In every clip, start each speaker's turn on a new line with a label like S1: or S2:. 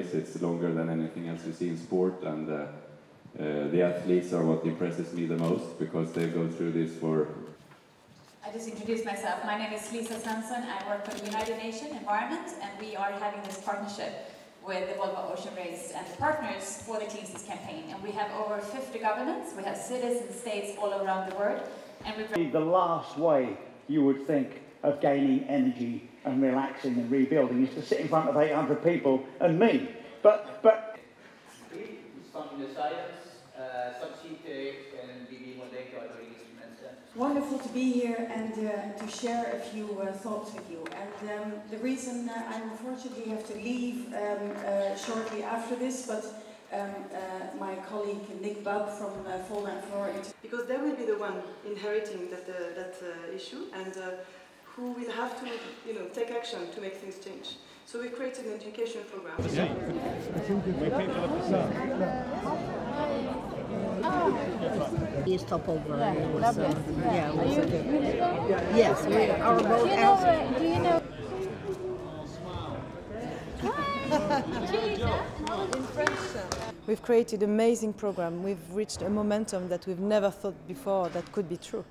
S1: race. It's longer than anything else you see in sport, and the athletes are what impresses me the most, because they go through this for...
S2: I just introduced myself. My name is Svensson. I work for the United Nations Environment, and we are having this partnership with the Volvo Ocean Race and the partners for the CleanSeas campaign. And we have over 50 governments, we have cities and states all around the world. And
S3: the last way you would think of gaining energy and relaxing and rebuilding is to sit in front of 800 people and me. But
S4: wonderful to be here and to share a few thoughts with you. And the reason I unfortunately have to leave shortly after this, but my colleague Nick Bubb from Fauna and Flora,
S5: because they will be the one inheriting that issue, and who will have to, take action to make things change. So we created an education program.
S6: You stop over. Yeah, it was, yeah, it was good. Yes, our boat out.
S7: Do you know?
S5: We've created an amazing program. We've reached a momentum that we've never thought before that could be true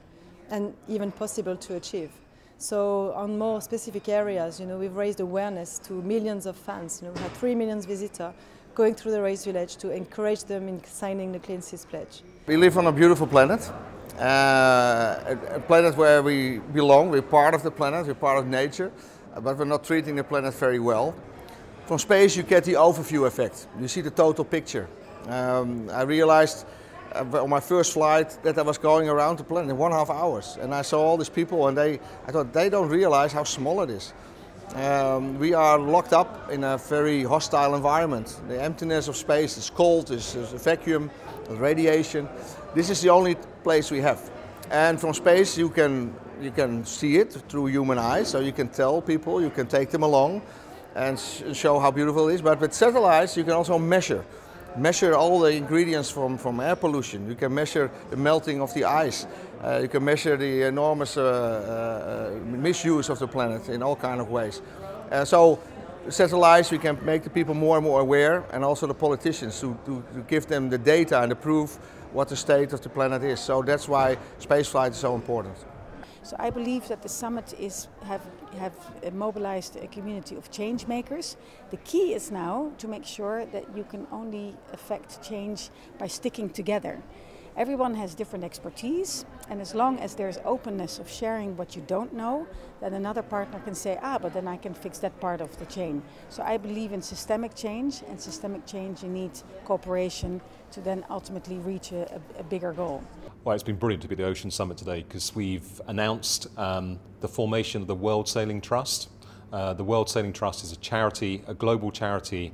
S5: and even possible to achieve. So on more specific areas, we've raised awareness to millions of fans. We had 3 million visitors going through the race village to encourage them in signing the CleanSeas pledge.
S8: We live on a beautiful planet, a planet where we belong. We're part of the planet, we're part of nature, but we're not treating the planet very well. From space you get the overview effect. You see the total picture. I realized on my first flight that I was going around the planet in 1.5 hours, and I saw all these people, and I thought they don't realize how small it is. We are locked up in a very hostile environment. The emptiness of space, it's cold, there's a vacuum, there's radiation. This is the only place we have. And from space you can see it through human eyes, so you can tell people, you can take them along and show how beautiful it is. But with satellites you can also measure all the ingredients from air pollution. You can measure the melting of the ice. You can measure the enormous misuse of the planet in all kinds of ways. So satellites, we can make the people more and more aware, and also the politicians to give them the data and the proof what the state of the planet is. So that's why spaceflight is so important.
S4: So I believe that the summit have mobilized a community of change makers. The key is now to make sure that you can only affect change by sticking together. Everyone has different expertise, and as long as there's openness of sharing what you don't know, then another partner can say, but then I can fix that part of the chain. So I believe in systemic change, and systemic change you need cooperation to then ultimately reach a bigger goal.
S9: Well, it's been brilliant to be at the Ocean Summit today, because we've announced the formation of the World Sailing Trust. The World Sailing Trust is a charity, a global charity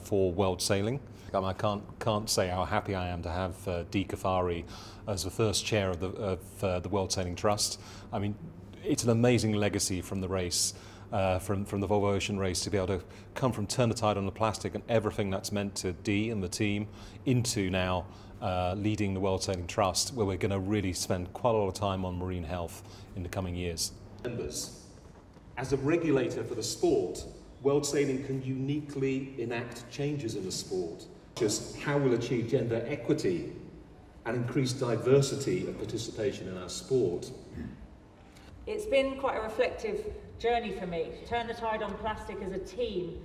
S9: for world sailing. I can't say how happy I am to have DeeCaffari as the first chair of the World Sailing Trust. I mean, it's an amazing legacy from the race, from the Volvo Ocean Race, to be able to come from turn-the-tide on the plastic and everything that's meant to Dee and the team into now leading the World Sailing Trust, where we're going to really spend quite a lot of time on marine health in the coming years.
S10: Members, as a regulator for the sport, World Sailing can uniquely enact changes in the sport. Just how we'll achieve gender equity and increase diversity of participation in our sport.
S11: It's been quite a reflective journey for me. Turn the Tide on Plastic as a team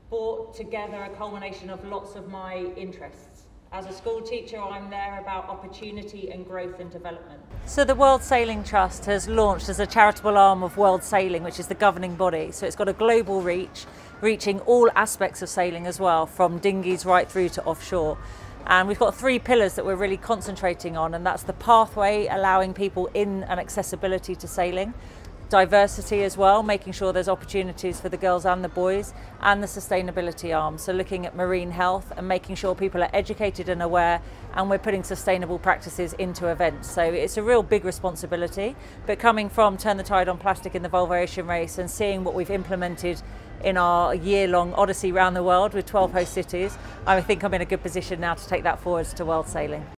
S11: brought together a culmination of lots of my interests. As a school teacher, I'm there about opportunity and growth and development.
S2: So the World Sailing Trust has launched as a charitable arm of World Sailing, which is the governing body. So it's got a global reach, reaching all aspects of sailing as well, from dinghies right through to offshore. And we've got 3 pillars that we're really concentrating on, and that's the pathway, allowing people in and accessibility to sailing, diversity as well, making sure there's opportunities for the girls and the boys, and the sustainability arm, so looking at marine health and making sure people are educated and aware, and we're putting sustainable practices into events. So it's a real big responsibility, but coming from Turn the Tide on Plastic in the Volvo Ocean Race and seeing what we've implemented in our year-long odyssey around the world with 12 host cities, I think I'm in a good position now to take that forwards to world sailing.